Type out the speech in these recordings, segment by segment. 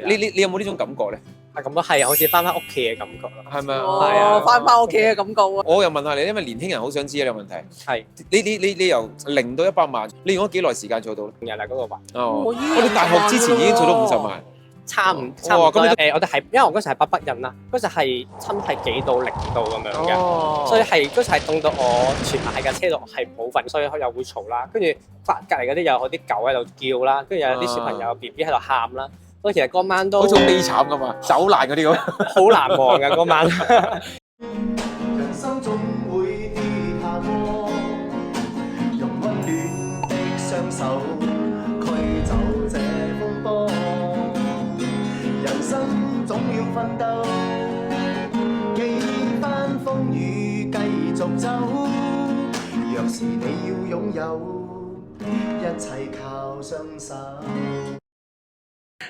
你有冇呢種感覺咧？咁都係好似翻屋企嘅感覺咯。係咪啊？係啊翻屋企嘅感覺喎。我又問下你，因為年輕人好想知呢個問題。係你由0到100萬，你用咗幾耐時間做到咧？日啦嗰個話，哦，我哋大學之前已經做到50萬。差唔哇多。咁我哋係因為我嗰時係北北印啦，嗰時係差唔多係幾度0度咁樣嘅。哦所以係嗰時係凍到我全晚喺架車度係冇瞓，所以又會嘈啦。跟住隔離嗰啲有啲狗喺度叫啦，跟住有啲小朋友 BB 喺度喊啦。所以其實嗰晚都好似好悲慘噶嘛，走難嗰啲咁。好難忘㗎嗰晚。人生總會跌下坡，用溫暖的雙手驅走這風波。人生總要奮鬥，幾番風雨繼續走。若是你要擁有，一切靠雙手。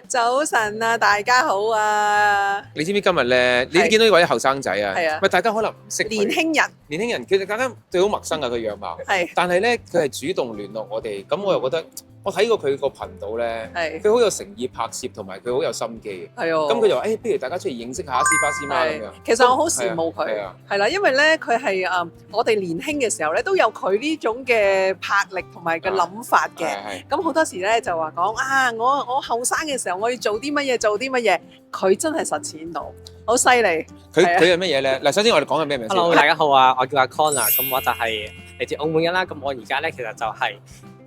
早晨啊，大家好啊！你知唔知今日咧？你都見到呢位後生仔啊？係啊喂，大家可能唔識佢年輕人年輕人，其實大家對好陌生啊，佢樣貌。係但係咧，佢係主動聯絡我哋，咁我又覺得，我睇過佢個頻道咧，係佢好有誠意拍攝，同埋佢好有心機嘅。係啊。咁佢就話：不如大家出嚟認識下斯巴斯媽咁樣。其實我好羨慕佢係啊，係啦，因為咧佢係我哋年輕嘅時候咧都有佢呢種嘅魄力同埋嘅諗法嘅。係咁好多時咧就話講啊，我後生嘅時候我要做啲乜嘢，做啲乜嘢，佢真係實踐到，好犀利。佢係啊係乜嘢咧？嗱，首先我哋講緊咩名先 Hello， 大家好啊，我叫阿 Con 啊，咁我就係嚟自澳門嘅啦。咁我而家咧其實就係、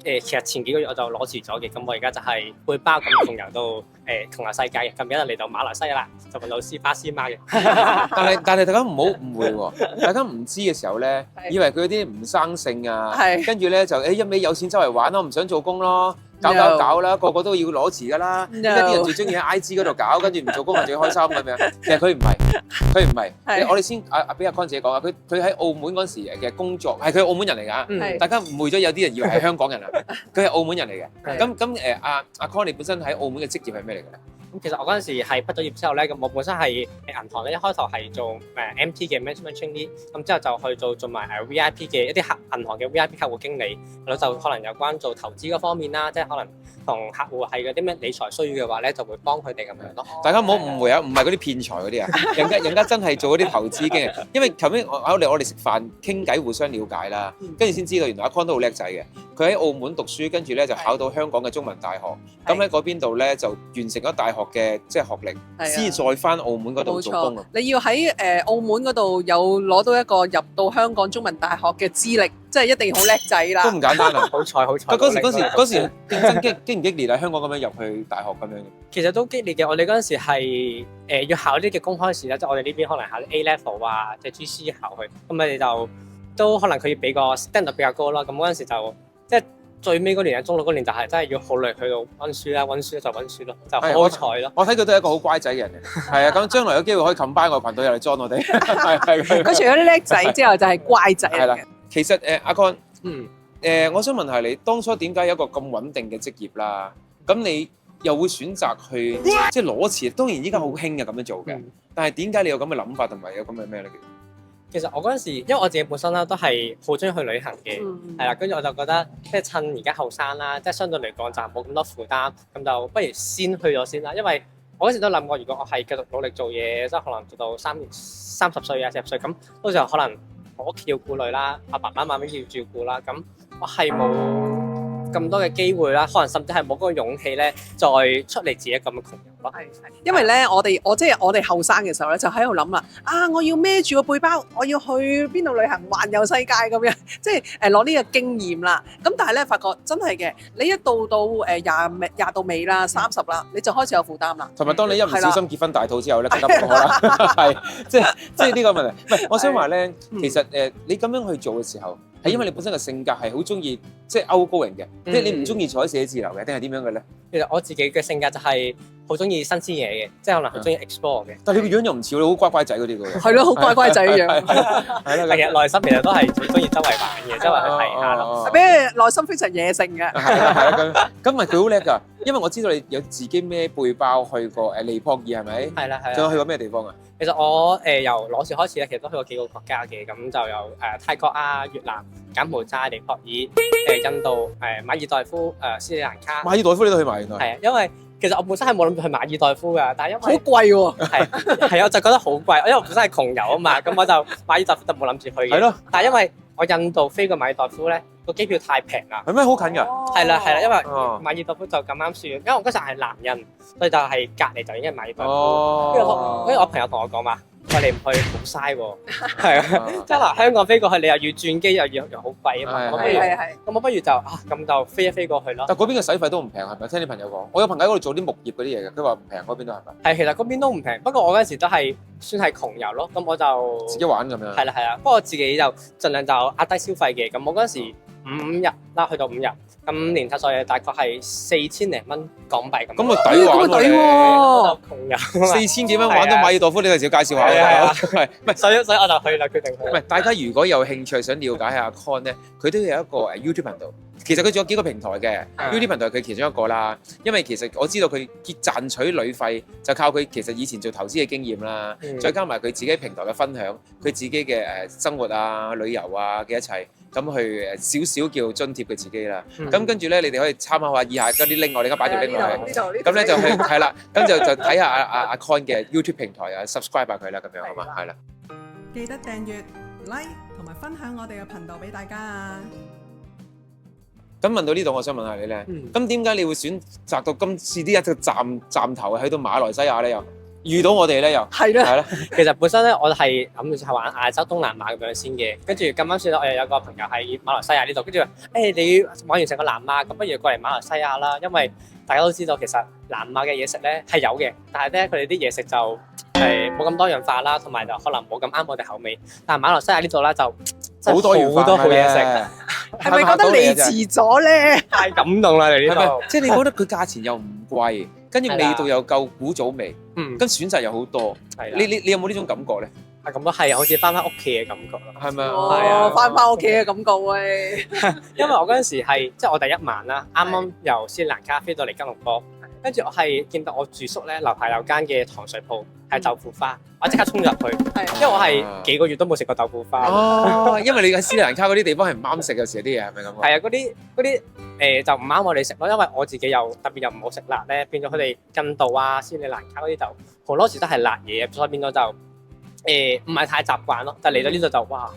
其實前幾個月我就攞住咗嘅，咁我而家就係背包咁同遊到同遊世界嘅，咁而家就嚟到馬來西亞啦，就問老師巴斯媽嘅。但係大家唔好誤會喎，大家唔知嘅時候咧，係以為佢啲唔生性啊，係跟住咧就一味有錢周圍玩咯，唔想做工咯。搞 No 搞啦，個個都要攞詞㗎啦。 No 而家啲人最中意喺 IG 嗰度搞，跟住唔做工係最開心咁樣。其實佢唔係，佢唔係。係我哋先俾阿 Con 自己講啊，佢喺澳門嗰時嘅工作係佢係澳門人嚟㗎。嗯係大家誤會咗，有啲人以為係香港人啊，佢係澳門人嚟嘅。係咁阿 Con 你本身喺澳門嘅職業係咩嚟嘅咧？咁其實我嗰陣時係畢咗業之後咧，咁我本身係銀行咧，一開頭係做MT 嘅 management trainee，咁之後就去做埋VIP 嘅一啲銀行嘅 VIP 客戶經理，咁就可能有關做投資嗰方面啦，即係可能同客戶係嗰啲咩理財需要嘅話咧，就會幫佢哋咁樣咯。大家唔好誤會啊，唔係嗰啲騙財嗰啲啊，人家真係做嗰啲投資經理。因為頭先我哋食飯傾偈，互相了解啦，跟住先知道原來阿 Con 都好叻仔嘅。佢喺澳門讀書，跟住咧就考到香港嘅中文大學，咁喺嗰邊度咧就完成咗大學嘅即係學歷，係啊先再翻澳門嗰度冇做工啊。錯，你要喺澳門嗰度有攞到一個入到香港中文大學嘅資歷，即係一定好叻仔啦都。唔簡單啊！好彩好彩。嗰時競爭激唔激烈啊？香港咁樣入去大學咁樣嘅。其實都激烈嘅，我哋嗰陣時係要考啲嘅公開試啦，即係我哋呢邊可能考啲 A level 啊，即係 GC 考去，咁我哋就都可能佢要俾個 standard 比較高啦。咁嗰陣時就即係最尾嗰年啊，中六嗰年就係真係要好耐去到温書啦，温書就温書咯，就好彩咯。我睇佢都係一個好乖仔嘅人嚟，係啊，咁將來有機會可以combine我群隊入嚟 join 我哋，係佢除咗叻仔之後，就係乖仔係啦嚟嘅。其實阿 Con，嗯，我想問下你，當初點解有一個咁穩定嘅職業啦？咁你又會選擇去即係攞錢？當然依家好興嘅咁樣做嘅，但係點解你有咁嘅諗法同埋有咁嘅咩咧？其實我嗰陣時，因為我自己本身啦都係好中意去旅行嘅，係啦，跟住我就覺得即係趁而家後生啦，即係相對嚟講就冇咁多負擔，咁就不如先去咗先啦。因為我嗰時都諗過，如果我係繼續努力做嘢，即係可能做到30歲啊40歲，咁到時候可能我屋企要顧慮啦，阿爸爸媽媽要照顧啦，咁我係冇咁多嘅機會啦，可能甚至係冇嗰個勇氣咧，再出嚟自己咁嘅窮人咯。係，因為咧，我哋後生嘅時候咧，就喺度諗啦，我要孭住個背包，我要去邊度旅行，環遊世界咁樣，即係攞呢個經驗啦。咁但係咧，發覺真係嘅，你一到廿到尾啦，30啦，你就開始有負擔啦。同埋當你一唔小心結婚大肚之後咧，更加唔好啦，係即係呢個問題。唔係，我想話咧，其實你咁樣去做嘅時候，係因為你本身嘅性格係好中意即係outgoing嘅，即係你唔中意坐喺寫字樓嘅，定係點樣嘅咧？其實我自己嘅性格就係好中意新鮮嘢嘅，即係可能好中意 explore 嘅。但係你個樣又唔似你好乖乖仔嗰啲嘅喎。係咯，好乖乖仔嘅樣。係啦，但其實內心其實都係好中意周圍玩嘅，周圍去睇下咯。俾佢內心非常野性嘅。係啦，咁咪佢好叻㗎，因為我知道你有自己孭背包去過尼泊爾係咪？係啦係啦。仲有去過咩地方啊？其實我由攞住開始咧，其實都去過幾個國家嘅，咁就有泰國啊、越南、柬埔寨、尼泊爾、印度、馬爾代夫、斯里蘭卡。馬爾代夫你都去埋原來。係啊，因為其實我本身係冇諗住去馬爾代夫㗎，但係因好為貴喎。係我就覺得好貴，因為我本身係窮遊啊嘛，咁我就馬爾代夫就冇諗住去嘅。係咯，但係因為我印度飛過馬爾代夫咧，個機票太平啦。係咩好近㗎？係啦，因為哦馬爾代夫就咁啱算，因為我嗰時係南印，所以就係隔離就已經係馬爾代夫。哦，跟住我朋友同我講話，喂，你唔去好嘥喎，係啊，即係嗱香港飛過去你又要轉機又好貴啊嘛，係咁不如係。咁我不如就咁就飛一飛過去咯。但嗰邊嘅使費都唔平係咪？聽啲朋友講，我有朋友喺嗰度做啲木業嗰啲嘢嘅，佢話唔平嗰邊都係咪？係其實嗰邊都唔平，不過我嗰陣時都係算係窮遊咯，咁我就自己玩咁樣。係啦，不過我自己就盡量就壓低消費嘅，咁我嗰陣時5日啦，去到5日，咁年頭所以大概係4000零蚊港幣咁。咁咪抵玩喎你咁咪抵喎我就窮遊啊嘛4000幾蚊玩到馬爾代夫，你哋少介紹下係啊係唔係？所以我就去啦，決定去。唔係，大家如果有興趣想了解下阿 Con 咧，佢都有一個YouTube 頻道。其實佢仲有幾個平台嘅，YouTube 頻道係佢其中一個啦。因為其實我知道佢賺取旅費就靠佢其實以前做投資嘅經驗啦，再加埋佢自己平台嘅分享，佢自己嘅生活啊、旅遊啊嘅一切，咁去少少叫津貼佢自己啦。咁跟住咧，你哋可以參考下以下嗰啲 link，我哋而家擺條 link 落去。咁咧就係係啦，咁就睇下阿 Con 嘅 YouTube 平台啊 ，subscribe 下佢啦，咁樣好嘛？係啦。記得訂閱、like 同埋分享我哋嘅頻道俾大家啊！咁問到呢度，我想問下你咧，咁點解你會選擇到今次呢一個站頭去到馬來西亞咧？又遇到我哋咧？又係啦，係啦，其實本身咧，我係諗住係玩亞洲東南亞咁樣先嘅，跟住咁啱先我又有個朋友喺馬來西亞呢度，跟住話你玩完成個南亞，咁不如過嚟馬來西亞啦，因為大家都知道其實南亞嘅嘢食咧係有嘅，但係咧佢哋啲嘢食就冇咁多樣化啦，同埋就可能冇咁啱我哋口味。但係馬來西亞呢度咧就真係好多元化好多好嘢食，係咪覺得你遲咗咧？太感動啦！你呢係咪度？即係你覺得佢價錢又唔貴，跟住味道又夠古早味，跟選擇又好多。係啦，你有冇呢種感覺咧？係咁都係好似翻屋企嘅感覺咯。係咪啊？係啊翻屋企嘅感覺喂。因為我嗰陣時係即係我第一晚啦，啱啱由斯里蘭卡飛到嚟吉隆坡，跟住我係見到我住宿咧樓下有間嘅糖水鋪係豆腐花，我即刻衝入去，因為我係幾個月都冇食過豆腐花。哦，因為你喺斯里蘭卡嗰啲地方係唔啱食，有時有啲嘢係咪咁啊？係啊，嗰啲就唔啱我哋食咯，因為我自己又特別又唔好食辣咧，變咗佢哋印度啊、斯里蘭卡嗰啲就好多時都係辣嘢，所以變咗就唔係太習慣咯。但係嚟到呢度就哇，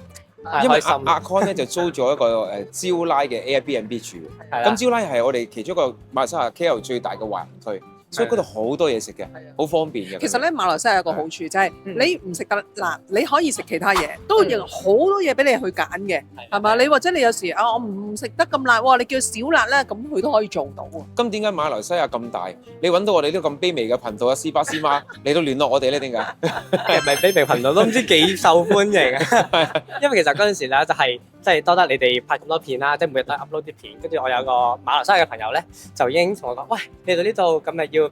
因為太開心。阿 Con 咧就租咗一個招拉嘅 Airbnb 住，係啦咁招拉係我哋其中一個馬來西亞 KL 最大嘅華人區，所以嗰度好多嘢食嘅，好方便嘅。其實咧，馬來西亞有個好處就係你唔食得辣，你可以食其他嘢，嗯都有好多嘢俾你去揀嘅，係嘛？你或者你有時我唔食得咁辣，哇！你叫少辣咧，咁佢都可以做到喎。咁點解馬來西亞咁大，你揾到我哋呢個咁卑微嘅頻道啊，斯巴斯媽嚟到聯絡我哋咧？點解？係咪卑微頻道都唔知幾受歡迎啊？因為其實嗰陣時咧就係即係多得你哋拍咁多片啦，即係每日都 upload 啲片，跟住我有個馬來西亞嘅朋友咧就已經同我講：喂，嚟到呢度咁咪要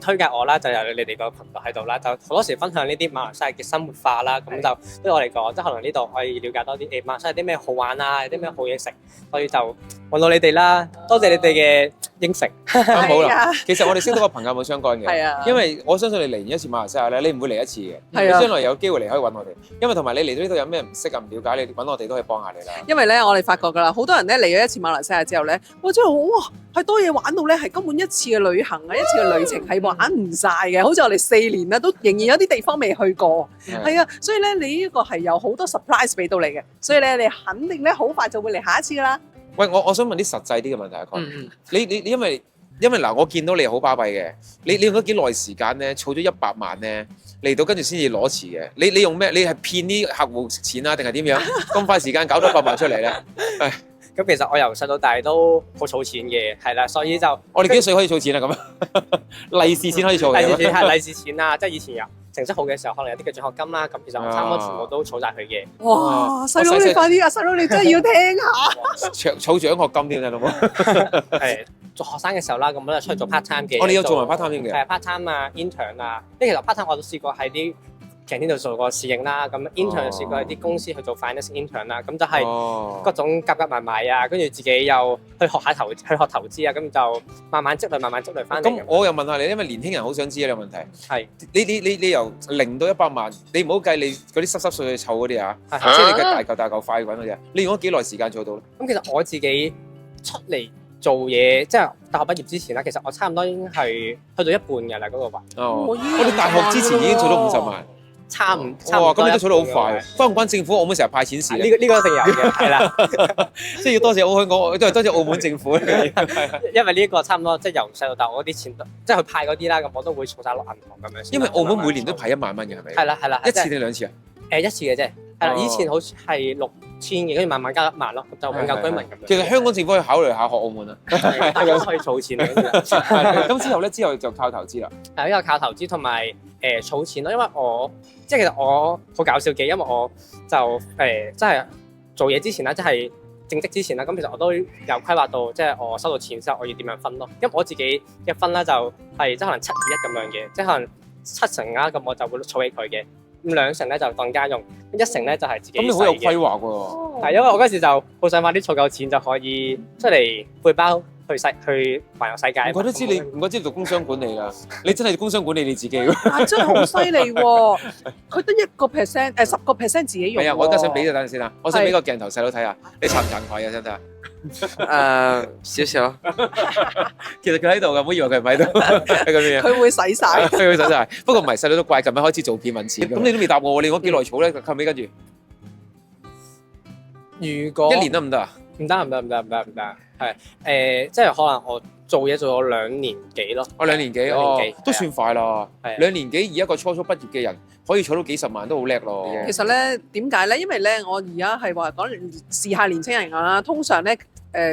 推介我啦，就有你哋個頻道喺度啦，就好多時分享呢啲馬來西亞嘅生活化啦，咁就對我嚟講，即係可能呢度可以了解多啲馬來西亞有啲咩好玩啊，有啲咩好嘢食，所以就揾到你哋啦，多謝你哋嘅應承。啱好啦。係啊其實我哋識到個朋友冇相干嘅，係啊因為我相信你嚟完一次馬來西亞咧，你唔會嚟一次嘅。係啊你將來有機會嚟可以揾我哋，因為同埋你嚟到呢度有咩唔識啊、唔了解，你揾我哋都可以幫下你啦。因為咧，我哋發覺㗎啦，好多人咧嚟咗一次馬來西亞之後咧，哇！真係哇，係多嘢玩到咧，係根本一次嘅旅行啊，一次嘅旅程係玩唔晒嘅。好似我哋4年啦，都仍然有啲地方未去過。係啊，所以咧，你呢個係有好多 surprise 俾到你嘅，所以咧，你肯定咧好快就會嚟下一次㗎啦。喂，我想問啲實際啲嘅問題啊，Con。你因為嗱，我見到你好巴閉嘅，你用咗幾耐時間咧，儲咗100萬咧嚟到，跟住先至攞錢嘅。你用咩？你係騙啲客戶錢啊，定係點樣？咁快時間搞到100萬出嚟咧？咁其實我由細到大都好儲錢嘅，係啦，所以就我哋幾多歲可以儲錢啊？咁啊，利是錢可以儲嘅。利是錢係利是錢啊，即係以前有成績好嘅時候，可能有啲嘅獎學金啦，咁其實我差唔多全部都儲晒佢嘅。哇！細佬你快啲啊！細佬你真係要聽下。儲獎學金添啊，老母！係做學生嘅時候啦，咁我就出去做 part time 嘅。我哋有做埋 part time 添嘅。係 part time 啊 ，intern 啊，因為其實 part time 我都試過喺啲canteen度做過侍應啦，咁 intern 試過喺啲公司去做 finance intern 啦，咁就係各種夾埋埋啊，跟住自己又去學投資啊，咁就慢慢積累翻嚟。咁我又問下你，因為年輕人好想知呢個問題。係你由0到100萬，你唔好計你嗰啲濕濕碎去湊嗰啲啊，即係你嘅大嚿快滾嗰啲啊，你用咗幾耐時間做到咧？咁其實我自己出嚟做嘢，即係大學畢業之前啦，其實我差唔多已經係去到一半嘅啦嗰個位，哦，我已經我哋大學之前已經儲到50萬，差唔哇！多。咁你都儲得好快，關唔關政府澳門成日派錢事咧？呢個一定有嘅，係啦，即係要多謝香港，都係多謝澳門政府。因為呢個差唔多即係由細到大，我啲錢都即係佢派嗰啲啦，咁我都會儲晒落銀行咁樣先。因為澳門每年都派1萬蚊嘅，係咪？係啦係啦，一次定2次啊？一次嘅啫，係啦，哦以前好似係6000嘅，跟住慢慢加1萬咯，咁就永久居民咁樣。其實香港政府可以考慮下學澳門啊。大家可以儲錢嘅，咁之後咧，之後就靠投資啦。係呢個靠投資同埋儲錢咯，因為我即係其實我好搞笑嘅，因為我就即係做嘢之前啦，即係正職之前啦，咁其實我都有規劃到，即係我收到錢之後我要點樣分咯。因為我自己嘅分咧就係即係可能7:2:1咁樣嘅，即係可能70%啦，咁我就會儲起佢嘅。咁2成咧就當家用，1成咧就係自己咁你好有使嘅規劃喎。係因為我嗰時就好想快啲儲夠錢，就可以出嚟背包去環遊世界。唔怪得知你，唔怪得知你讀工商管理啦。你真係工商管理你自己喎。啊，真係好犀利喎！佢得1%，10%自己用喎。係啊，我而家想俾你等陣先啦。我想俾個鏡頭細佬睇下，你慚唔慚愧啊？真係。少少，其實佢喺度㗎，唔好以為佢唔喺度。係咁樣。佢會洗晒。佢會使晒。不過唔係細佬都怪，近排開始做片揾錢。咁你都未答我喎？你講幾耐儲咧？後尾跟住如果1年得唔得啊？唔得，係即係可能我做嘢做咗2年幾咯。我2年幾， 2哦年幾，都算快啦。係啊2年幾以一個初畢業嘅人可以儲到幾十萬都好叻咯。其實咧點解咧？因為咧，我而家係話講時下年青人啦，通常咧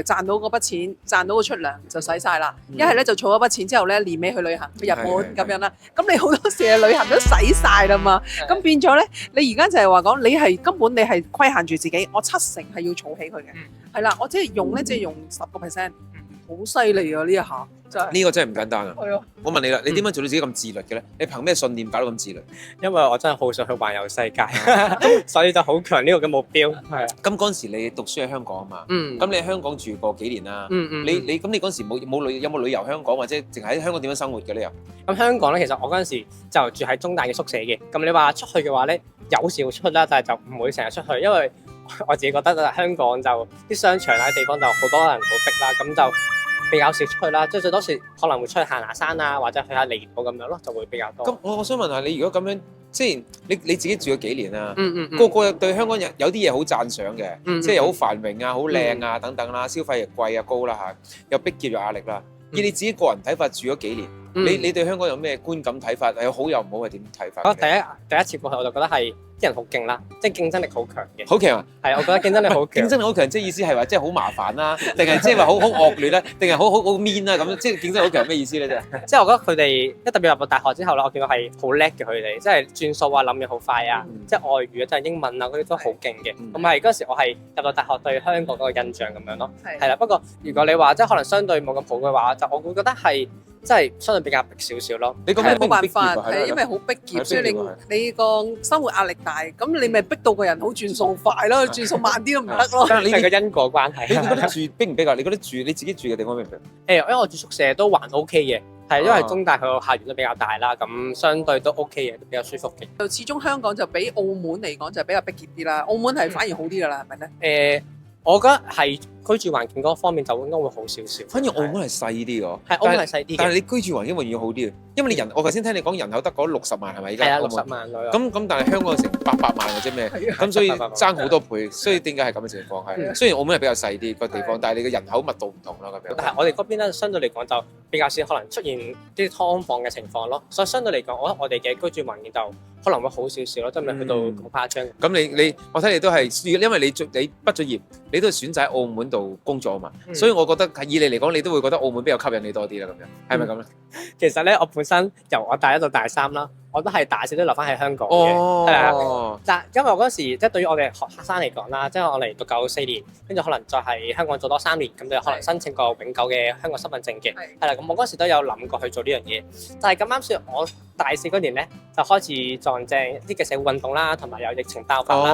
賺到嗰筆錢，賺到個出糧就使晒啦。一係咧就儲咗筆錢之後咧，年尾去旅行，去日本咁樣啦。咁你好多時嘅旅行都使晒啦嘛。咁變咗咧，你而家就係話講，你係根本你係規限住自己，我70%係要儲起佢嘅。係啦，我即係用咧，即係用10%，好犀利啊！呢一下真係。呢個真係唔簡單啊！係啊。我問你啦，你點樣做到自己咁自律嘅咧？你憑咩信念搞到咁自律？因為我真係好想去環遊世界，所以就好強呢個嘅目標。係啊，咁嗰陣時你讀書喺香港啊嘛，嗯咁你喺香港住過幾年啦？嗯你咁你嗰陣時有冇旅遊香港，或者淨係喺香港點樣生活嘅咧？又咁香港咧，其實我嗰陣時就住喺中大嘅宿舍嘅。咁你話出去嘅話咧，有時會出啦，但係就唔會成日出去，因為我自己覺得香港就啲商場啊啲地方就好多人好逼啦，咁就比較少出去啦。即係最多時可能會出去行下山啊，或者去下離島咁樣咯，就會比較多。咁我想問下你，如果咁樣，即係你自己住咗幾年啦？嗯個個對香港有啲嘢好讚賞嘅，即係又好繁榮啊、好靚啊等等啦，消費又貴啊高啦嚇，又逼傑又壓力啦。以你自己個人睇法，住咗幾年，你對香港有咩觀感睇法？有好有唔好係點睇法？我第一次過去我就覺得係啲人好勁啦，即係競爭力好強嘅。好強啊！係，我覺得競爭力好強。競爭力好強，即係意思係話即係好麻煩啦，定係即係話好惡劣咧，定係好 mean 啦咁？即係競爭力好強咩意思咧？即係我覺得佢哋一特別入到大學之後咧，我見到係好叻嘅佢哋，即係轉數啊、諗嘢好快啊，即係外語啊、即係英文啊嗰啲都好勁嘅。咁係嗰時我係入到大學對香港嗰個印象咁樣咯。係啦，不過如果你話即係可能相對冇咁好嘅話，就我會覺得係即係相對比較逼少少咯。你咁係冇辦逼法，傑啊係因為好逼係傑，所以逼傑啊你個生活壓力大，咁你咪逼到個人好轉數快咯，轉數慢啲都唔得咯。但係你係個因果關係。你覺得住逼唔逼啊？你覺得住你自己住嘅地方逼唔逼？因為我住宿舍都還 OK 嘅，係因為中大佢個校園都比較大啦，咁相對都 OK 嘅，都比較舒服嘅。就始終香港就比澳門嚟講就比較逼傑啲啦，澳門係反而好啲㗎啦，係咪咧？我覺得係居住環境嗰方面就應該會好少少。反而澳門係細啲喎，係澳門係細啲嘅，但係你居住環境永遠好啲嘅，因為你人我頭先聽你講人口得嗰60萬係咪？而係啊家60萬左右。咁但係香港成800萬或者咩？咁所以爭好多倍，所以點解係咁嘅情況係？雖然澳門係比較細啲個地方，但係你嘅人口密度唔同啦咁樣。但係我哋嗰邊咧，相對嚟講就比較少可能出現啲劏房嘅情況咯，所以相對嚟講，我覺得我哋嘅居住環境就可能會好少少咯，即係未去到咁誇張。咁你我睇你都係，因為你畢咗業，你都係選擇喺澳門度工作啊嘛，所以我覺得以你嚟講，你都會覺得澳門比較吸引你多啲啦，咁樣係咪咁咧？其實咧，我本身由我大一到大三啦，我都係大四都留翻喺香港嘅，係啊。但因為我嗰時即係對於我哋學生嚟講啦，即係我嚟讀夠4年，跟住可能再喺香港做多3年，咁就可能申請個永久嘅香港身份證嘅，係啦。咁我嗰時都有諗過去做呢樣嘢，但係咁啱先我大4嗰年咧就開始撞正一啲嘅社會運動啦，同埋有疫情爆發啦，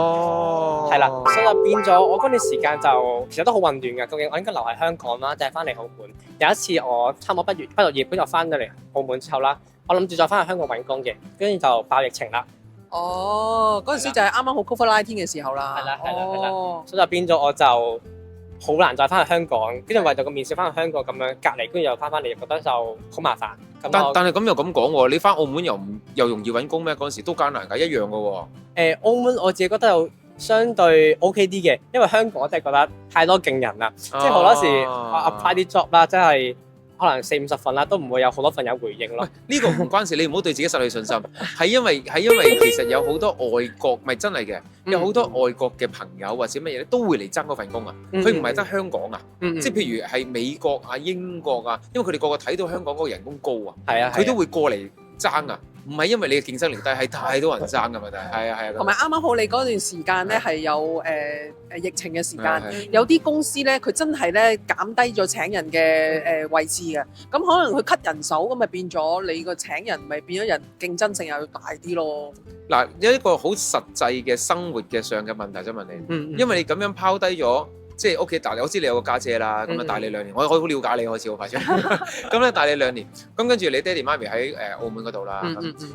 係啦，所以就變咗我嗰段時間就其實都好混亂嘅，究竟我應該留喺香港啦，定係翻嚟澳門？有一次我差唔多畢咗業，跟住我翻咗嚟澳門之後啦，我諗住再翻去香港揾工嘅，跟住就爆疫情啦。哦，嗰陣時就係啱啱好 COVID-19嘅時候啦。係啦，哦，所以就變咗我就好難再翻去香港，跟住為咗個面試翻去香港咁樣隔離，跟住又翻嚟，又覺得就好麻煩。咁但係咁又咁講喎，你翻澳門又容易揾工咩？嗰陣時都艱難㗎，一樣㗎喎。澳門我自己覺得有相對 OK 啲嘅，因為香港我真係覺得太多勁人啦，即係好多時我 apply 啲 job 啦，即係可能40-50份啦，都唔會有好多份有回應咯。呢個唔關事，你唔好對自己失去信心，係因為其實有好多外國咪真係嘅，有好多外國嘅朋友或者乜嘢咧都會嚟爭嗰份工啊。佢唔係得香港啊，即係譬如係美國啊、英國啊，因為佢哋個個睇到香港嗰個人工高啊，佢都會過嚟爭啊。唔係因為你嘅競爭力低，係太多人爭㗎嘛，但係係啊。同埋啱啱好你嗰段時間咧係有疫情嘅時間，有啲公司咧佢真係咧減低咗請人嘅位置嘅，咁可能佢 cut 人手，咁咪變咗你個請人咪變咗人競爭性又大啲咯。嗱，有一個好實際嘅生活嘅上嘅問題想問你，因為你咁樣拋低咗。即係屋企大，我知你有個家姐啦，咁啊大你2年，我好了解你開始好快速。咁咧大你2年，咁跟住你爹哋媽咪喺澳門嗰度啦，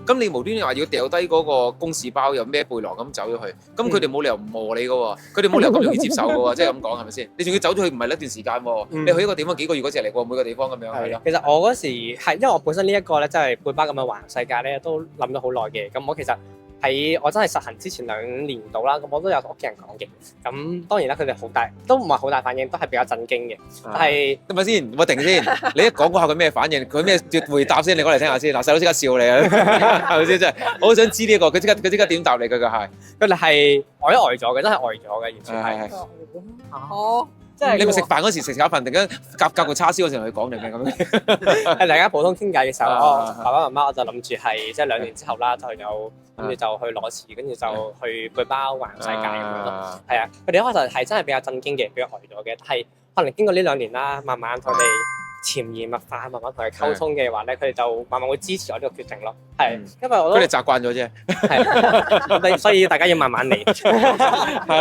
咁你無端端話要掉低嗰個公事包，又孭背囊咁走咗去，咁佢哋冇理由唔磨你㗎喎，佢哋冇理由咁容易接受㗎喎，即係咁講係咪先？你仲要走咗去唔係一段時間喎，你去一個地方幾個月嗰時嚟過每個地方咁樣係咯。其實我嗰時係因為我本身呢一個咧，即係背包咁樣環世界咧，都諗咗好耐嘅。咁我其實喺我真係實行之前2年到啦，咁我都有同屋企人講嘅。咁當然啦，佢哋好大都唔係好大反應，都係比較震驚嘅。但係係咪先？我停先，你一講嗰下佢咩反應？佢咩回答先？你講嚟聽下先。嗱，細佬即刻笑你啊，係咪先？真係我好想知呢一個，佢即刻點答你？佢係佢哋係呆咗嘅，真係呆咗嘅，完全係。哦，即係你咪食飯嗰時食下飯，突然間夾個叉燒嗰時同佢講定咩咁樣？係大家普通傾偈嘅時候，我爸爸媽媽我就諗住係即係2年之後啦，就有跟住就去攞錢，跟住就去背包環世界咁樣咯。係啊，佢哋一開頭係真係比較震驚嘅，比較呆咗嘅。但係可能經過呢2年啦，慢慢同佢哋潛移默化，慢慢同佢溝通嘅話咧，佢哋就慢慢會支持我呢個決定咯。係，因為我都佢哋習慣咗啫。係，所以大家要慢慢嚟。係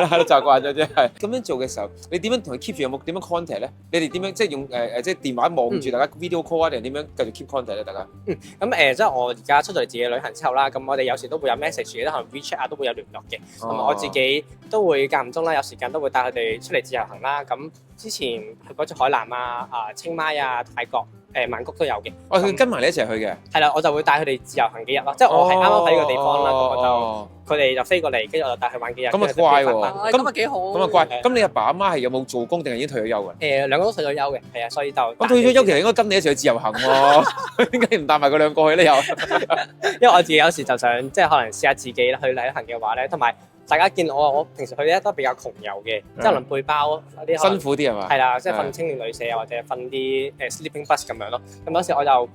啦，習慣咗啫。係咁樣做嘅時候，你點樣同佢 keep 住有冇點樣 contact 咧？你哋點樣即係用即係電話望住大家 video call 啊，定係點樣繼續 keep contact 咧？大家咁即係我而家出咗嚟自己旅行之後啦，咁我哋有時都會有 message 嘅，可能 WeChat 啊都會有聯絡嘅。咁我自己都會間唔中啦，有時間都會帶佢哋出嚟自由行啦。咁之前去過咗海南啊、清邁啊、泰國、曼谷都有嘅。佢跟埋你一齊去嘅。係啦，我就會帶佢哋自由行幾日咯。即係我係啱啱喺呢個地方啦，咁我就佢哋就飛過嚟，跟住我就帶佢玩幾日。咁啊乖喎，咁啊幾好。咁啊乖。咁你阿爸阿媽係有冇做工定係已經退咗休嘅？兩個都退咗休嘅，係啊，所以就咁退咗休其實應該跟你一齊去自由行喎，點解唔帶埋佢兩個去咧？又因為我自己有時就想即係可能試下自己去旅行嘅話咧，同埋。大家見我平時去咧都比較窮遊嘅，即係可能背包嗰啲辛苦啲係嘛？係啦，即係瞓青年旅社啊，或者瞓啲sleeping bus 咁樣咯。咁有時我就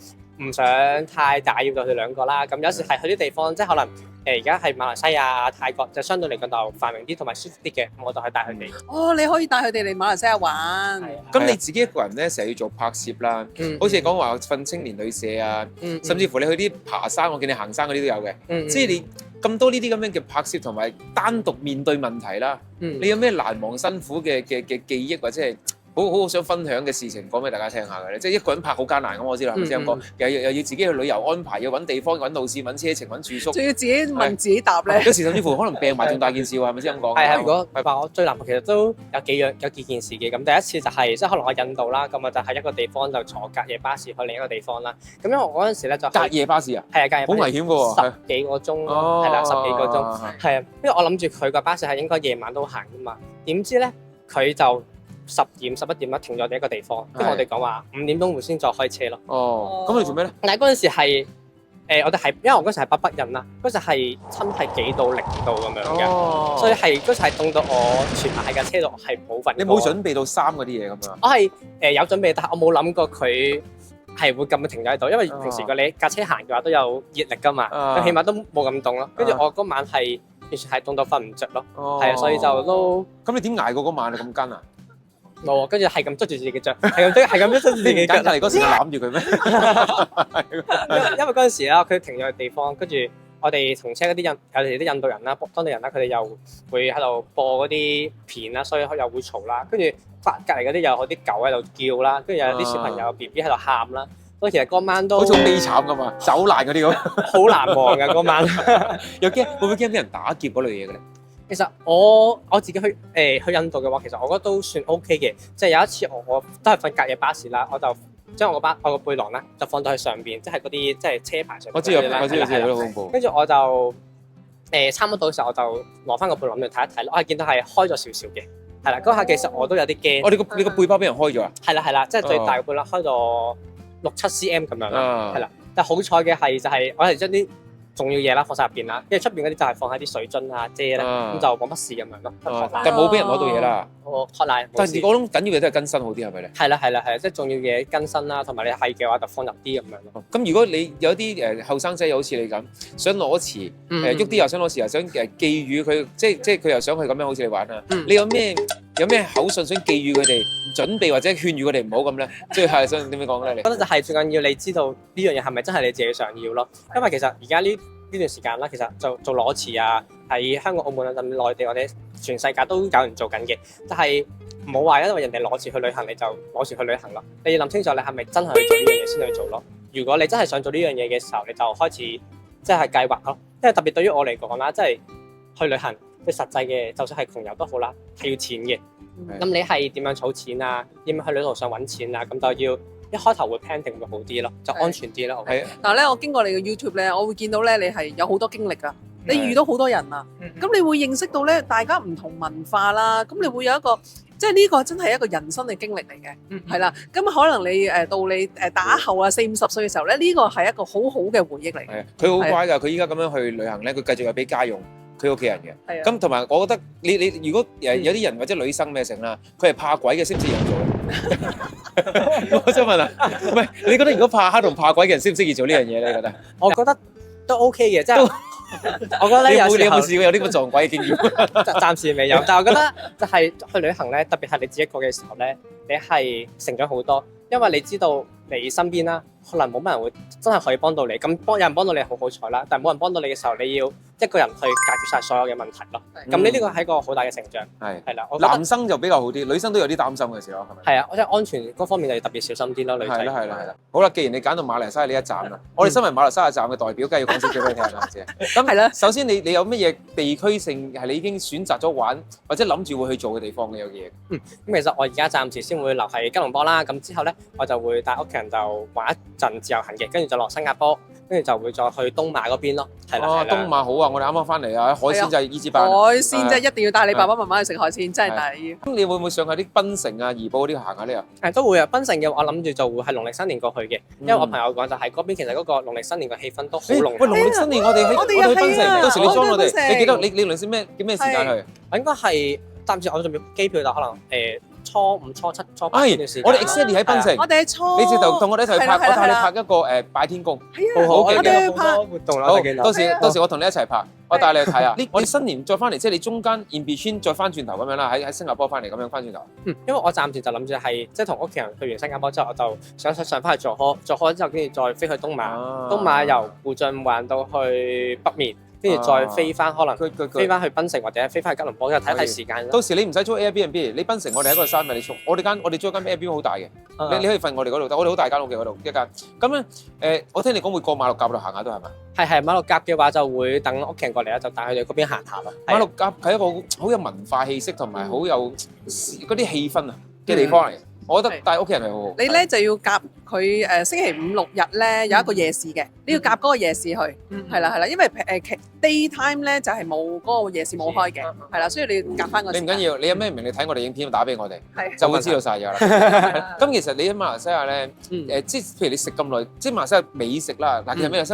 唔想太打擾到佢兩個啦。咁有時係去啲地方，即係可能而家係馬來西亞、泰國，就相對嚟講就繁榮啲同埋舒服啲嘅，我就去帶佢哋。哦，你可以帶佢哋嚟馬來西亞玩。咁你自己一個人咧，成日要做拍攝啦，好似你講話瞓青年旅社啊，甚至乎你去啲爬山，我見你行山嗰啲都有嘅，即係你。咁多呢啲咁樣嘅拍攝同埋單獨面對問題啦，你有咩難忘辛苦嘅記憶或者係好想分享嘅事情講俾大家聽下嘅咧？即係一個人拍好艱難咁，我知啦，係咪先咁講？又要自己去旅遊安排，要揾地方、揾路線、揾車程、揾住宿，仲要自己問自己答咧。有時甚至乎可能病埋仲大件事喎，係咪先咁講？係如果話我最難忘其實都有幾件事嘅。咁第一次就係即係可能我印度啦，咁我就喺一個地方就坐隔夜巴士去另一個地方啦。咁因為我嗰陣時咧就隔夜巴士啊，係啊，隔夜巴士好危險嘅喎，10幾個鐘咯，係啦，10幾個鐘，係啊，因為我諗住佢個巴士係應該夜晚都行㗎嘛，點知咧佢就10點11點啦，停咗我哋一個地方，跟住我哋講話5點鐘會先再開車咯。哦，咁你做咩咧？但係嗰陣時係我哋係因為我嗰陣時係北北印啦，嗰陣係真係幾度0度咁樣嘅，所以係嗰陣係凍到我全埋喺架車度係冇瞓。你冇準備到衫嗰啲嘢咁樣？我係有準備，但係我冇諗過佢係會咁樣停咗喺度，因為平時如果你架車行嘅話都有熱力㗎嘛，佢起碼都冇咁凍咯。跟住我嗰晚係完全係凍到瞓唔着咯，係啊，所以就都咁你點捱過嗰晚啊？咁跟啊？冇，跟住係咁捉住自己嘅腳，係咁捉住自己嘅腳。隔離嗰時攬住佢咩？因為嗰陣時啦，佢停咗嘅地方，跟住我哋同車嗰啲有時啲印度人啦、當地人啦，佢哋又會喺度播嗰啲片啦，所以又會嘈啦。跟住隔離嗰啲又有啲狗喺度叫啦，跟住又有啲小朋友 BB 喺度喊啦。所以其實嗰晚都好似好悲慘㗎嘛，走難嗰啲咁，好難忘㗎嗰晚。又驚會唔會驚俾人打劫嗰類嘢嘅咧？其實我自己去印度嘅話，其實我覺得都算 OK 嘅。即係有一次我都係瞓隔夜巴士啦，我就將我個背囊咧就放到去上邊，即係嗰啲即係車牌上邊。我知啊，係啦好恐怖。跟住我就差唔多到嘅時候，我就攞翻個背囊嚟睇一睇，我係見到係開咗少少嘅，係啦。嗰下其實我都有啲驚。你個背包俾人開咗啊？係啦，即係最大個背囊開咗6-7 cm 咁樣啦，係啦。但好彩嘅係就係我係將啲重要嘢啦放晒入邊啦，跟住出邊嗰啲就係放喺啲水樽啊、遮咧，咁就冇乜事咁樣咯。但冇俾人攞到嘢啦。我托賴。但係我諗緊要嘅都係更新好啲係咪咧？係啦，即係重要嘢更新啦，同埋你係嘅話就放入啲咁樣咯。咁如果你有啲後生仔好似你咁，想攞詞喐啲又想攞詞又想寄語佢，即係佢又想去咁樣好似你玩啊？你有咩口信想寄語佢哋準備或者勸喻佢哋唔好咁咧？即係想點樣講咧？你覺得就係最緊要你知道呢樣嘢係咪真係你自己想要咯？因為其實而家呢段時間啦，其實就做裸辭啊，喺香港、澳門啊，甚至內地或者全世界都有人做緊嘅。但係唔好話因為人哋裸辭去旅行，你就裸辭去旅行咯。你要諗清楚，你係咪真係去做呢樣嘢先去做咯？如果你真係想做呢樣嘢嘅時候，你就開始即係計劃咯。因為特別對於我嚟講啦，即係去旅行，即係實際嘅，就算係窮遊都好啦，係要錢嘅。咁你係點樣儲錢啊？點樣去旅途上揾錢啊？咁就要一開頭會 plan 定會好啲咯，就安全啲咯。係。但係咧，我經過你嘅 YouTube 咧，我會見到咧，你係有好多經歷㗎。你遇到好多人啊，咁你會認識到咧，大家唔同文化啦，咁你會有一個，即係呢個真係一個人生嘅經歷嚟嘅，係啦。咁可能你到你打後啊40-50歲嘅時候咧，呢個係一個好好嘅回憶嚟嘅。係，佢好乖㗎，佢依家咁樣去旅行咧，佢繼續有俾家用佢屋企人嘅。咁同埋我覺得你如果有啲人或者女生咩成啦，佢係怕鬼嘅，識唔識樣做？我想問啊，唔係你覺得如果怕黑同怕鬼嘅人識唔識意做呢樣嘢咧？你覺得？我覺得都 OK 嘅，即係我覺得咧你有冇試過有呢個撞鬼嘅經驗？暫時未有，但係我覺得就係去旅行咧，特別係你自己一個嘅時候咧，你係成長好多，因為你知道你身邊啦，可能冇乜人會真係可以幫到你，咁有人幫到你好好彩啦，但係冇人幫到你嘅時候，你要一個人去解決晒所有嘅問題咯。咁呢個係一個好大嘅成長。係啦，男生就比較好啲，女生都有啲擔心嘅時候，係咪？係啊，即係安全嗰方面就要特別小心啲咯，女仔。係啦。好啦，既然你揀到馬來西亞呢一站啦，我哋身為馬來西亞站嘅代表，梗係要講少少俾你聽啦，姐。咁係啦，首先你有乜嘢地區性係你已經選擇咗玩或者諗住會去做嘅地方嘅有嘢？咁其實我而家暫時先會留喺吉隆坡啦，咁之後咧我就會帶屋企人就玩一陣自由行嘅，跟住就落新加坡，跟住就會再去東馬嗰邊咯。係啦，東馬好啊！我哋啱啱翻嚟啊，海鮮就係伊之班。海鮮真係一定要帶你爸爸媽媽去食海鮮，真係抵。咁你會唔會上下啲檳城啊、怡保嗰啲行下呢？都會啊！檳城嘅我諗住就會係農曆新年過去嘅，因為我朋友講就係嗰邊其實嗰個農曆新年嘅氣氛都好濃。喂，農曆新年我哋去檳城，到時你裝我哋，你記得你農曆新咩時間去？我應該係暫時我仲未機票，但可能初5、初7、初8呢段時間。我哋 exactly 喺檳城，我哋喺初。你直頭同我哋一齊拍，我帶你拍一個拜天公。好，我哋去拍活動啦。好，到時我同你一齊拍，我帶你去睇下。我哋新年再翻嚟，即係你中間 in between 再翻轉頭咁樣啦，喺新加坡翻嚟咁樣翻轉頭。因為我暫時就諗住係即係同屋企人去完新加坡之後，我就想上翻去坐開之後，跟住再飛去東馬。東馬由古晉環到去北面。跟住再飛翻，可能飛翻去檳城或者飛翻去吉隆坡，就睇睇時間。到時你唔使租 Airbnb，你檳城我哋喺個山咪你租。我哋租間 Airbnb 好大嘅，你可以瞓我哋嗰度，我哋好大間屋嘅嗰度一間。咁咧我聽你講會過馬六甲嗰度行下都係咪？係馬六甲嘅話就會等屋企人過嚟啦，就帶佢哋嗰邊行下咯。馬六甲係一個好有文化氣息同埋好有嗰啲氣氛啊嘅地方嚟。我覺得帶屋企人係好好。你咧就要夾佢星期5、6日咧有一個夜市嘅，你要夾嗰個夜市去，係啦，因為daytime 咧就係冇嗰個夜市冇開嘅，係啦，所以你要夾翻個時間。你唔緊要，你有咩唔明你睇我哋影片打俾我哋，係就會知道晒嘢啦。咁其實你喺馬來西亞咧，即係譬如你食咁耐，即係馬來西亞美食啦。嗱，其實馬來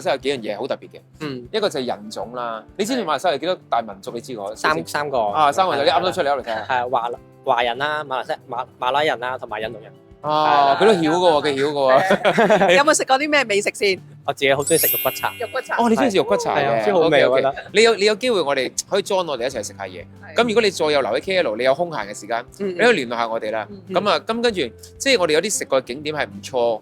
西亞有幾樣嘢好特別嘅，一個就係人種啦。你知唔知馬來西亞有幾多大民族？你知我三個三個你啱得出嚟，我嚟睇下。係華人啦、馬拉人啦，同埋印度人。佢都曉嘅喎，佢曉嘅喎。有冇食過啲咩美食先？我自己好中意食肉骨茶。肉骨茶。哦，你中意食肉骨茶嘅，超好味我覺得。你有機會，我哋可以 join 我哋一齊食下嘢。咁如果你再有留喺 KL，你有空閒嘅時間，你可以聯絡下我哋啦。咁跟住，即係我哋有啲食過嘅景點係唔錯，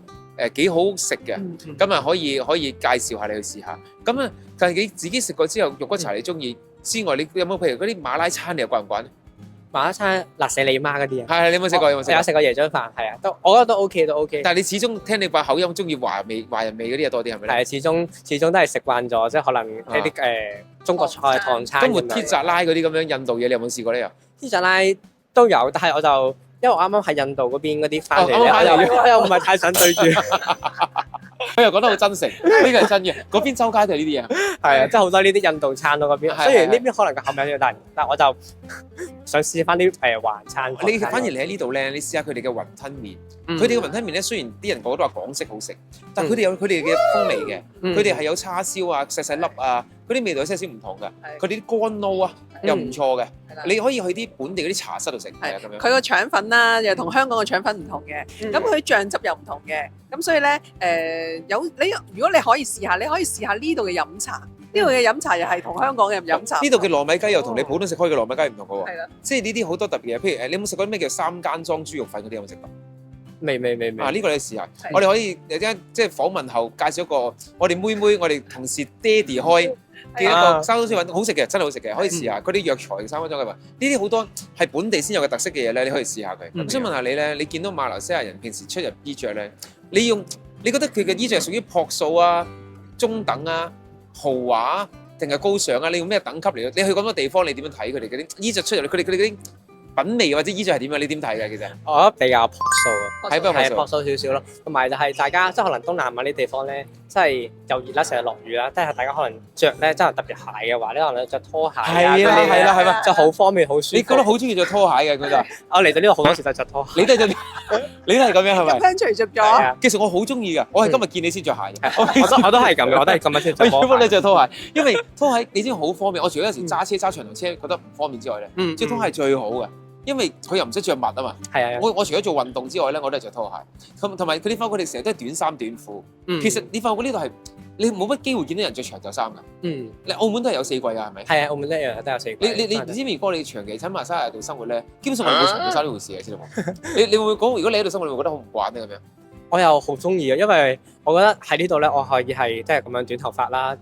幾好食嘅。咁啊可以介紹下你去試下。咁啊，但係你自己食過之後，肉骨茶你中意之外，你有冇譬如嗰啲馬拉餐你又慣唔慣？馬來餐辣死你媽嗰啲啊！係你有冇食過？有冇食過？有食過椰漿飯，係啊，我覺得都 OK 都 OK。但係你始終聽你把口音，中意華人味嗰啲嘢多啲係咪咧？係啊，始終都係食慣咗，即係可能一啲中國菜唐餐咁末鐵扎拉嗰啲咁樣印度嘢，你有冇試過呢？又鐵扎拉都有，但係我就因為我啱啱喺印度嗰邊嗰啲翻嚟咧，我又唔係太想對住。佢又講得好真誠，呢個係真嘅。嗰邊周街都係呢啲嘢。係啊，即係好多呢啲印度餐咯嗰邊。雖然呢邊可能個口味有啲大，但係我就想試翻啲華餐。你反而你喺呢度咧，你試下佢哋嘅雲吞麵。佢哋嘅雲吞麵咧，雖然啲人個個都話港式好食，但係佢哋有佢哋嘅風味嘅。佢哋係有叉燒啊、細細粒啊，嗰啲味道有些少唔同㗎。佢哋啲乾撈啊又唔錯嘅。你可以去啲本地嗰啲茶室度食，係啊咁樣。佢個腸粉啦，又同香港嘅腸粉唔同嘅，咁佢醬汁又唔同嘅，咁所以咧如果你可以試下，你可以試下呢度嘅飲茶，呢度嘅飲茶又係同香港嘅飲茶。呢度嘅糯米雞又同你普通食開嘅糯米雞唔同嘅喎。係啦，即係呢啲好多特別嘢，譬如你有冇食過啲咩叫三間莊豬肉粉嗰啲有冇食過？未。啊！呢個你試下，我哋可以有啲即係訪問後介紹一個我哋妹，我哋同事爹哋開嘅一個三間莊豬粉，好食嘅，真係好食嘅，可以試下。嗰啲藥材嘅三間莊嘅話，呢啲好多係本地先有嘅特色嘅嘢咧，你可以試下佢。咁想問下你咧，你見到馬來西亞人平時出入衣着咧，你覺得佢嘅衣着係屬於樸素啊、中等啊、豪華啊，定係高尚啊？你用咩等級嚟？你去咁多地方，你點樣睇佢哋嗰啲衣着出入？佢哋嗰啲品味或者衣着係點樣？你點睇嘅其實？我覺得比較樸素啊，係比較樸素樸素少少咯。同埋就係大家即係可能東南亞啲地方咧，即係又熱啦，成日落雨啦，即係大家可能着咧真係特別鞋嘅話，你可能着拖鞋啊，係啦，係嘛，就好方便好舒服。你覺得好中意着拖鞋嘅佢就？我嚟到呢度好多時就着拖鞋。你都係咁樣係咪？聽除着咗，係啊，其實我好中意㗎，我係今日見你先着鞋嘅。我都係咁嘅，我都係今日先着我拖鞋。你着拖鞋，因為拖鞋你知好方便。我除咗有時揸車揸長途車覺得唔方便之外咧，着拖鞋最好嘅。因為佢又唔使着襪啊嘛，係啊，我除咗做運動之外咧，我都係着拖鞋。同埋佢啲翻佢哋成日都係短衫短褲。其實你發覺呢度係你冇乜機會見到人着長袖衫㗎。你澳門都係有四季㗎，係咪？係啊，澳門一樣都有四季。你知唔知如果你長期喺馬來西亞度生活咧，基本上係冇長袖衫呢回事嘅，知道冇？你會講如果你喺度生活，你會覺得好唔慣咧咁樣？我又好中意啊，因為我覺得喺呢度咧，我可以係即係咁樣短頭髮啦。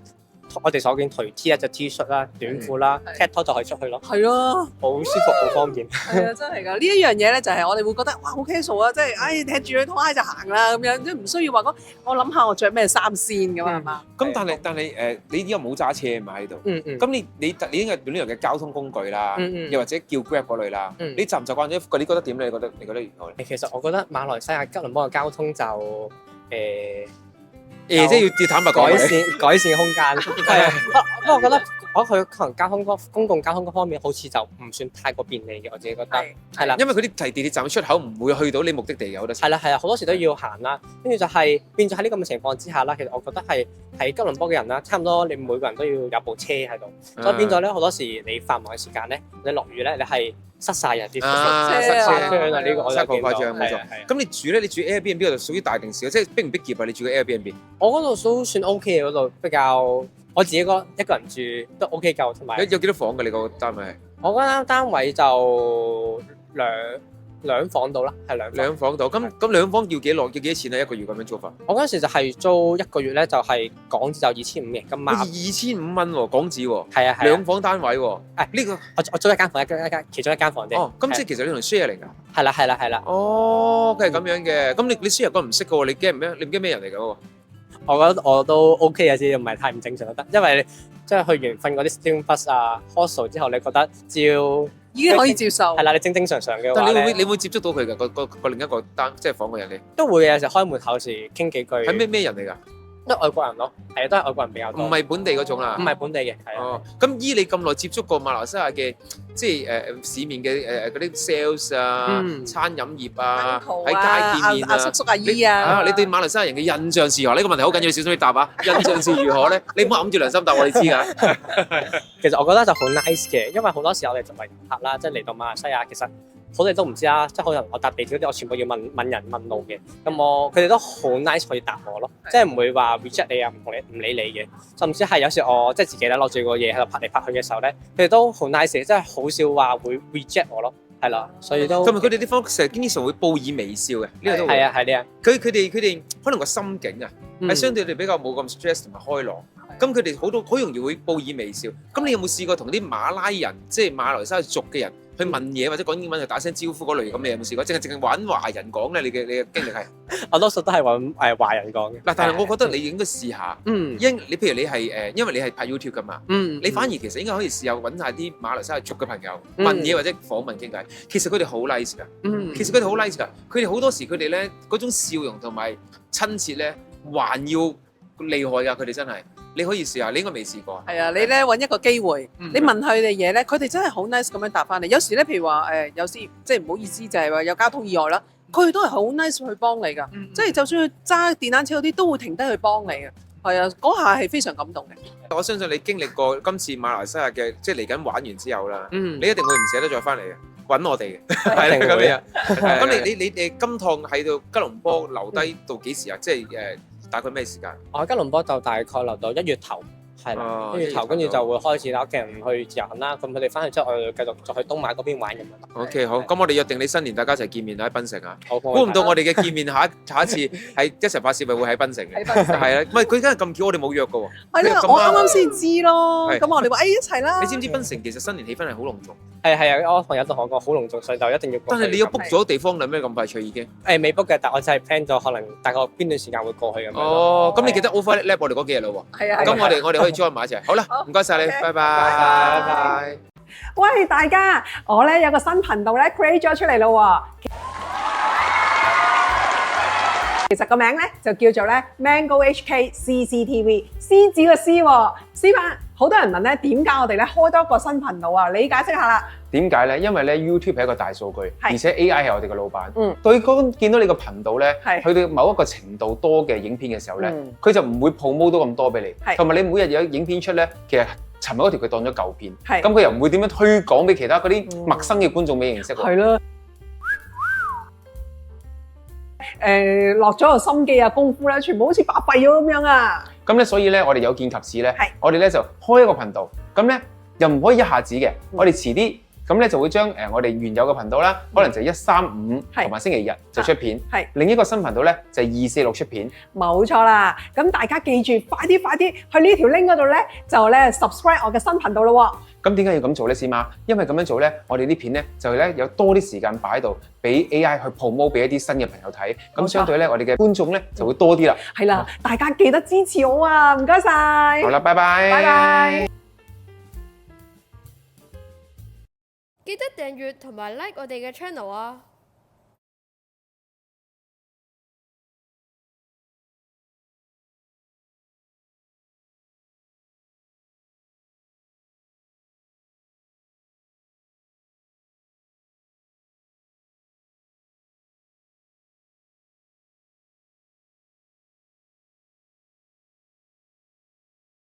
我哋所見頹 T 一隻 T 恤啦、短褲啦、cat 拖就可以出去咯。係咯，好舒服，好方便。係啊，真係㗎！呢一樣嘢咧，就係我哋會覺得哇，好 casual 啊！即係，踢住對拖鞋就行啦咁樣，即係唔需要話講我諗下我着咩衫先㗎嘛，係嘛？咁但係你依家冇揸車嘛喺度？咁你已經係用呢樣嘅交通工具啦，又或者叫 Grab 嗰類啦。你習唔習慣咗？你覺得點咧？你覺得如何咧？其實我覺得馬來西亞吉隆坡嘅交通就即係要坦白講改善空間。係啊，不過我覺得佢可能公共交通嗰方面好似就唔算太過便利嘅，我自己覺得係啦。因為佢啲地鐵站嘅出口唔會去到你目的地嘅好多時。係啦，好多時都要行啦。跟住就係變咗喺呢咁嘅情況之下啦，其實我覺得係喺吉隆坡嘅人啦，差唔多你每個人都要有部車喺度，所以變咗咧好多時你繁忙嘅時間咧，你落雨咧，你係塞晒人啲塞車啊！呢個我真係就見到好誇張，冇錯。咁你住咧？你住 Airbnb 嗰度屬於大定小，即係逼唔逼傑啊？你住嘅 Airbnb？我嗰度都算 OK 嘅，嗰度比較我自己一個人住都 OK 夠，同埋有幾多房嘅你個單位？我嗰間單位就兩房到啦，係兩房。度。咁兩房要幾耐？要幾多錢啊？一個月咁樣租法？我嗰陣時就係租一個月咧，就係港紙就2500嘅咁啊，2500喎港紙喎。係啊，兩房單位喎。呢個我租一間房，其中一間房啫。哦，咁即係其實你同 share 嚟㗎？係啦。哦，佢係咁樣嘅。咁你 share 個唔識嘅喎，你驚咩？你唔驚咩人嚟㗎喎？我覺得我都 OK 嘅啫，唔係太唔正常都得，因為即係去完瞓嗰啲 student bus 啊 hostel 之後，你覺得照已經可以接受。係啦，你正常嘅話但你會接觸到佢㗎？個另一個即係房嘅人你都會嘅，有時開門口時傾幾句。係咩人嚟㗎？都係外國人咯，係啊，都係外國人比較多。唔係本地嗰種啦。唔係本地嘅，係啊。哦，咁依你咁耐接觸過馬來西亞嘅，即係市面嘅嗰啲 sales 啊、餐飲業啊、喺街見面啊、阿叔叔阿姨啊，你對馬來西亞人嘅印象是如何？呢個問題好緊要，你小心啲答啊！印象是如何咧？你唔好揞住良心答我，你知㗎。其實我覺得就好 nice 嘅，因為好多時候我哋作為客啦，即係嚟到馬來西亞，其實好多嘢都唔知啦，即係可能我搭地鐵嗰啲，我全部要問人問路嘅。咁佢哋都好 nice 可以答我咯，即係唔會話 reject 你啊，唔理你嘅。甚至係有時我即係自己咧攞住個嘢喺度拍嚟拍去嘅時候咧，佢哋都好 nice，即係好少話會 reject 我咯。係啦，所以都。同埋佢哋啲方成日經常會報以微笑嘅，呢個都會。係啊，係呢啊。佢哋可能個心境啊，係相對地比較冇咁 stress 同埋開朗。咁佢哋好容易會報以微笑。咁你有冇試過同啲馬拉人，即係馬來西亞族嘅人去問嘢或者講英文去打聲招呼嗰類咁，你有冇試過？淨係玩華人講咧？你嘅經歷係我多數都係揾華人講嘅。嗱，但係我覺得你應該試下，你譬如你係因為你係拍 YouTube 噶嘛，你反而其實應該可以試下揾下啲馬來西亞族嘅朋友問嘢或者訪問傾偈，其實佢哋好 nice 㗎，其實佢哋好 nice 㗎，佢哋好多時佢哋咧嗰種笑容同埋親切咧，還要厲害㗎，佢哋真係。你可以試下，你應該未試過。係啊，你咧揾一個機會，你問佢哋嘢咧，佢哋真係好 nice 咁樣答翻你。有時咧，譬如話有時即係唔好意思，就係話有交通意外啦，佢哋都係好 nice 去幫你㗎。即係就算佢揸電單車嗰啲，都會停低去幫你嘅。係啊，嗰下係非常感動嘅。我相信你經歷過今次馬來西亞嘅，即係嚟緊玩完之後啦，你一定會唔捨得再翻嚟嘅，揾我哋嘅，係啦咁樣。咁你今趟喺度吉隆坡留低到幾時啊？即係大概咩時間？我喺吉隆坡就大概留到1月頭，係啦，1月頭跟住就會開始啦，屋企人去自由行啦。咁佢哋翻去之後，我哋繼續再去東馬嗰邊玩咁樣。OK， 好，咁我哋約定你新年大家一齊見面喺檳城啊！好，估唔到我哋嘅見面下一次係一齊拍攝，咪會喺檳城嘅。係啊，唔係佢而家係咁巧，我哋冇約過喎。係啦，我啱啱先知咯。咁我哋話一齊啦。你知唔知檳城其實新年氣氛係好隆重？係啊，我朋友同我講好隆重，所以就一定要過去。但係你有 book 咗地方啦咩？咁快脆已經？未 book 嘅，但我就係 plan 咗可能大概邊段時間會過去咁樣。哦，咁你記得 overlap 我哋嗰幾日咯喎。係啊。咁我哋可以 join 埋一齊。好啦，唔該晒你，拜拜。喂，大家，我咧有個新頻道咧 create 咗出嚟咯喎。其實個名咧就叫做咧 Mango HK CCTV， 獅子個獅喎。師伯，好多人問咧點解我哋咧開多個新頻道啊？你解釋下啦。點解咧？因為咧 YouTube 係一個大數據，而且 AI 係我哋嘅老闆。對嗰見到你個頻道咧，去到某一個程度多嘅影片嘅時候咧，佢就唔會 promote 到咁多俾你。同埋你每日有影片出咧，其實尋日嗰條佢當咗舊片，咁佢又唔會點樣推廣俾其他嗰啲陌生嘅觀眾俾認識喎。係咯。落咗個心機啊功夫咧，全部好似白費咗咁樣啊！咁咧，所以咧，我哋有見及此咧，我哋咧就開一個頻道，咁咧又唔可以一下子嘅，我哋遲啲咁咧就會將我哋原有嘅頻道啦，可能就1、3、5同埋星期日就出片，另一個新頻道咧就2、4、6出片。冇錯啦，咁大家記住，快啲去呢條 link 嗰度咧，就咧 subscribe 我嘅新頻道咯喎。咁點解要咁做咧，師媽？因為咁樣做咧，我哋啲片咧就咧有多啲時間擺喺度，俾 AI 去 promote 俾一啲新嘅朋友睇。咁相對咧，我哋嘅觀眾咧就會多啲啦。係啦，大家記得支持我啊！唔該晒。好啦，拜拜。拜拜。記得訂閱同埋 like 我哋嘅 channel 啊！